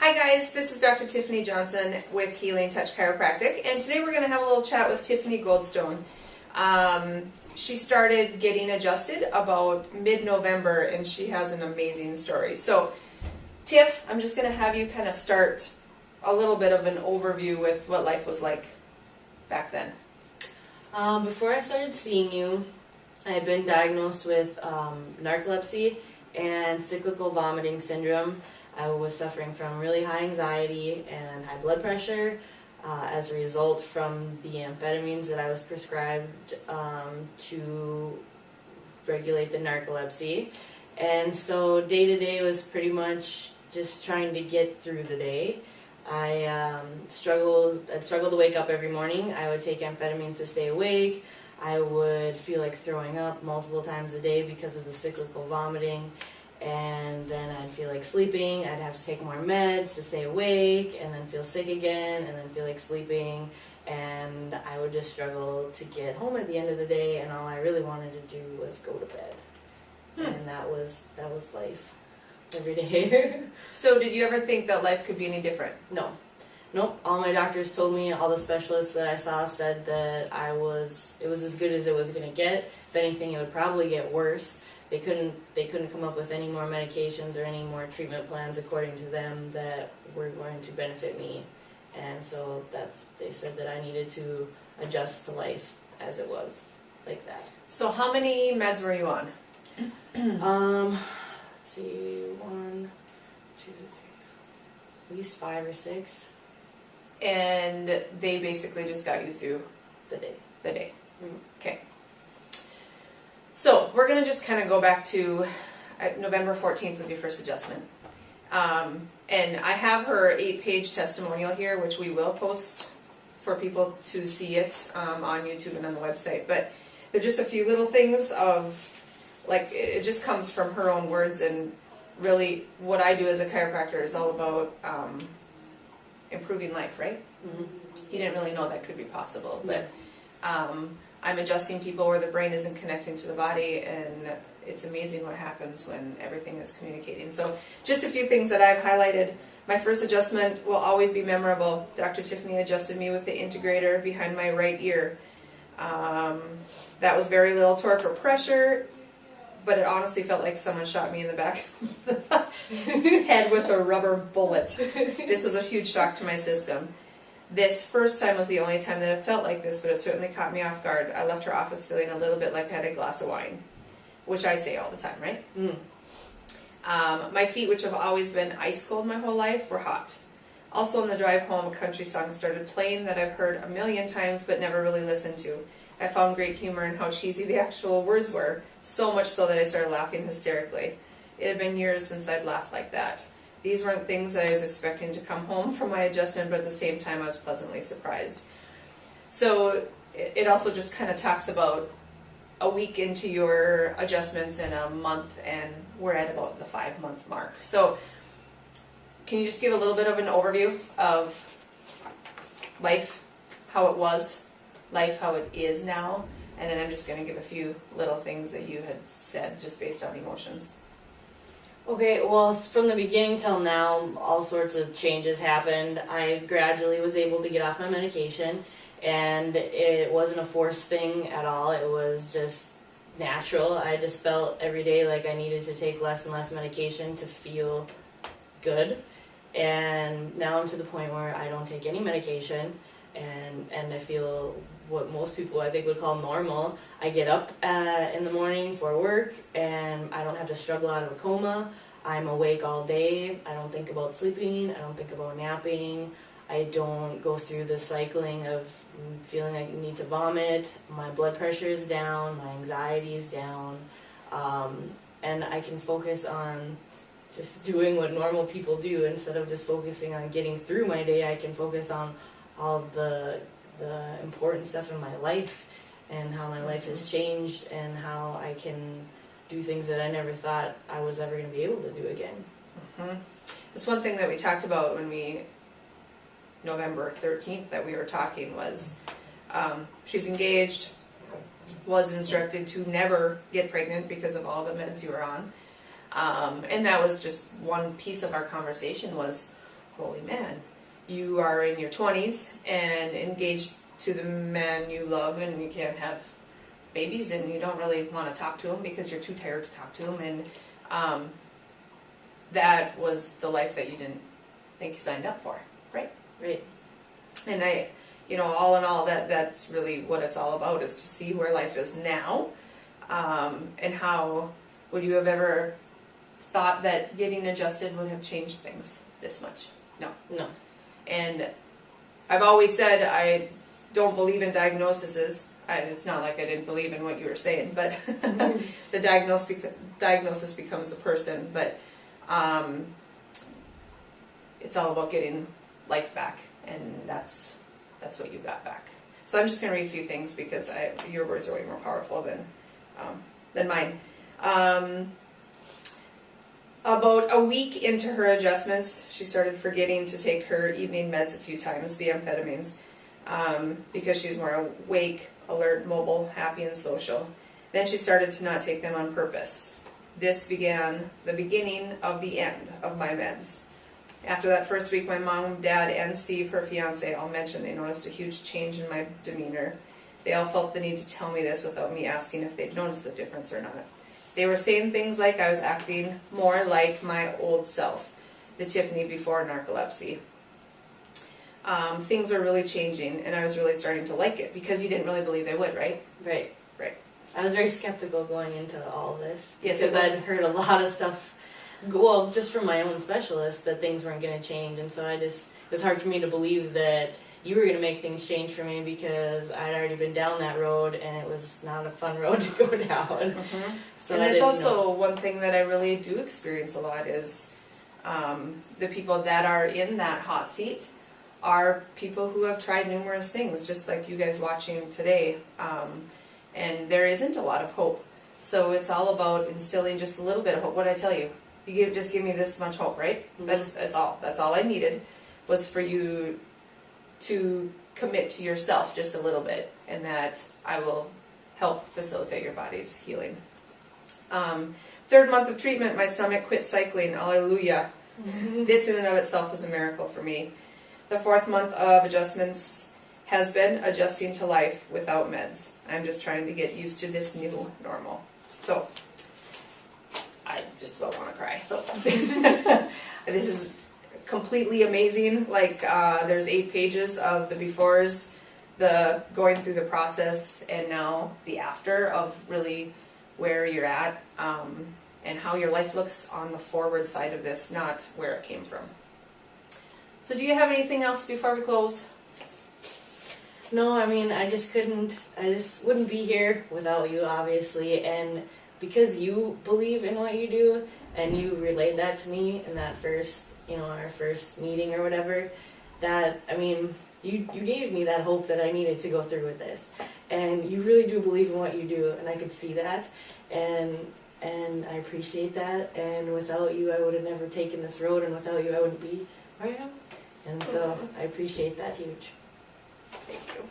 Hi guys, this is Dr. Tiffany Johnson with Healing Touch Chiropractic, and today we're going to have a little chat with Tiffany Goldstone. She started getting adjusted about mid-November, and she has an amazing story. So, Tiff, I'm just going to have you kind of start a little bit of an overview with what life was like back then. Before I started seeing you, I had been diagnosed with narcolepsy and cyclical vomiting syndrome. I was suffering from really high anxiety and high blood pressure as a result from the amphetamines that I was prescribed to regulate the narcolepsy. And so day to day was pretty much just trying to get through the day. I'd struggle to wake up every morning. I would take amphetamines to stay awake. I would feel like throwing up multiple times a day because of the cyclical vomiting. And then I'd feel like sleeping. I'd have to take more meds to stay awake, and then feel sick again, and then feel like sleeping. And I would just struggle to get home at the end of the day, and all I really wanted to do was go to bed. And that was life every day. So did you ever think that life could be any different? No. Nope. All my doctors told me, all the specialists that I saw said that it was as good as it was going to get. If anything, it would probably get worse. They couldn't come up with any more medications or any more treatment plans according to them that were going to benefit me. And so they said that I needed to adjust to life as it was, like that. So how many meds were you on? Let's see, 1, 2, 3, 4, at least 5 or 6. And they basically just got you through The day. Okay. So we're going to just kind of go back to November 14th was your first adjustment. And I have her 8-page testimonial here, which we will post for people to see it on YouTube and on the website. But they're just a few little things of, like, it just comes from her own words. And really what I do as a chiropractor is all about improving life, right? Mm-hmm. You didn't really know that could be possible, but I'm adjusting people where the brain isn't connecting to the body, and it's amazing what happens when everything is communicating. So just a few things that I've highlighted. My first adjustment will always be memorable. Dr. Tiffany adjusted me with the integrator behind my right ear. That was very little torque or pressure, but it honestly felt like someone shot me in the back of the head with a rubber bullet. This was a huge shock to my system. This first time was the only time that it felt like this, but it certainly caught me off guard. I left her office feeling a little bit like I had a glass of wine, which I say all the time, right? My feet, which have always been ice cold my whole life, were hot. Also on the drive home, a country song started playing that I've heard a million times but never really listened to. I found great humor in how cheesy the actual words were, so much so that I started laughing hysterically. It had been years since I'd laughed like that. These weren't things that I was expecting to come home from my adjustment, but at the same time I was pleasantly surprised. So it also just kind of talks about a week into your adjustments and a month, and we're at about the 5-month mark. So can you just give a little bit of an overview of life, how it was, life, how it is now, and then I'm just going to give a few little things that you had said just based on emotions. Okay, well, from the beginning till now, all sorts of changes happened. I gradually was able to get off my medication, and it wasn't a forced thing at all. It was just natural. I just felt every day like I needed to take less and less medication to feel good. And now I'm to the point where I don't take any medication, and I feel what most people I think would call normal. I get up in the morning for work, and I don't have to struggle out of a coma. I'm awake all day. I don't think about sleeping. I don't think about napping. I don't go through the cycling of feeling like I need to vomit. My blood pressure is down. My anxiety is down. And I can focus on just doing what normal people do instead of just focusing on getting through my day. I can focus on all the important stuff in my life and how my life has changed and how I can do things that I never thought I was ever going to be able to do again. That's one thing that we talked about when November 13th that we were talking was she's engaged, was instructed to never get pregnant because of all the meds you were on. And that was just one piece of our conversation was, holy man, you are in your 20s and engaged to the man you love, and you can't have babies, and you don't really want to talk to him because you're too tired to talk to him, and that was the life that you didn't think you signed up for, right? Right. And all in all, that's really what it's all about, is to see where life is now, and how would you have ever thought that getting adjusted would have changed things this much? No. No. And I've always said I don't believe in diagnoses. It's not like I didn't believe in what you were saying, but the diagnosis becomes the person. But it's all about getting life back, and that's what you got back. So I'm just going to read a few things because your words are way more powerful than mine. About a week into her adjustments, she started forgetting to take her evening meds a few times, the amphetamines, because she's more awake, alert, mobile, happy, and social. Then she started to not take them on purpose. This began the beginning of the end of my meds. After that first week, my mom, dad, and Steve, her fiance, all mentioned they noticed a huge change in my demeanor. They all felt the need to tell me this without me asking if they'd noticed the difference or not. They were saying things like I was acting more like my old self, the Tiffany before narcolepsy. Things were really changing, and I was really starting to like it, because you didn't really believe they would, right? Right. Right. I was very skeptical going into all this. Yes, because I'd heard a lot of stuff, well, just from my own specialist, that things weren't going to change, and so it was hard for me to believe that you were going to make things change for me, because I'd already been down that road, and it was not a fun road to go down. Mm-hmm. So and that's also one thing that I really do experience a lot is the people that are in that hot seat are people who have tried numerous things, just like you guys watching today, and there isn't a lot of hope. So it's all about instilling just a little bit of hope. What did I tell you? Just give me this much hope, right? Mm-hmm. That's all. That's all I needed, was for you to commit to yourself just a little bit, and that I will help facilitate your body's healing. 3rd month of treatment, my stomach quit cycling. Hallelujah. This in and of itself was a miracle for me. The 4th month of adjustments has been adjusting to life without meds. I'm just trying to get used to this new normal. So, I just about want to cry. So, this is completely amazing. Like, there's 8 pages of the befores, the going through the process, and now the after of really where you're at, and how your life looks on the forward side of this, not where it came from. So do you have anything else before we close? No, I mean, I just wouldn't be here without you, obviously, and because you believe in what you do, and you relayed that to me in that first, our first meeting or whatever, that, I mean, you gave me that hope that I needed to go through with this, and you really do believe in what you do, and I could see that, and I appreciate that, and without you, I would have never taken this road, and without you, I wouldn't be where I am, and so I appreciate that huge. Thank you.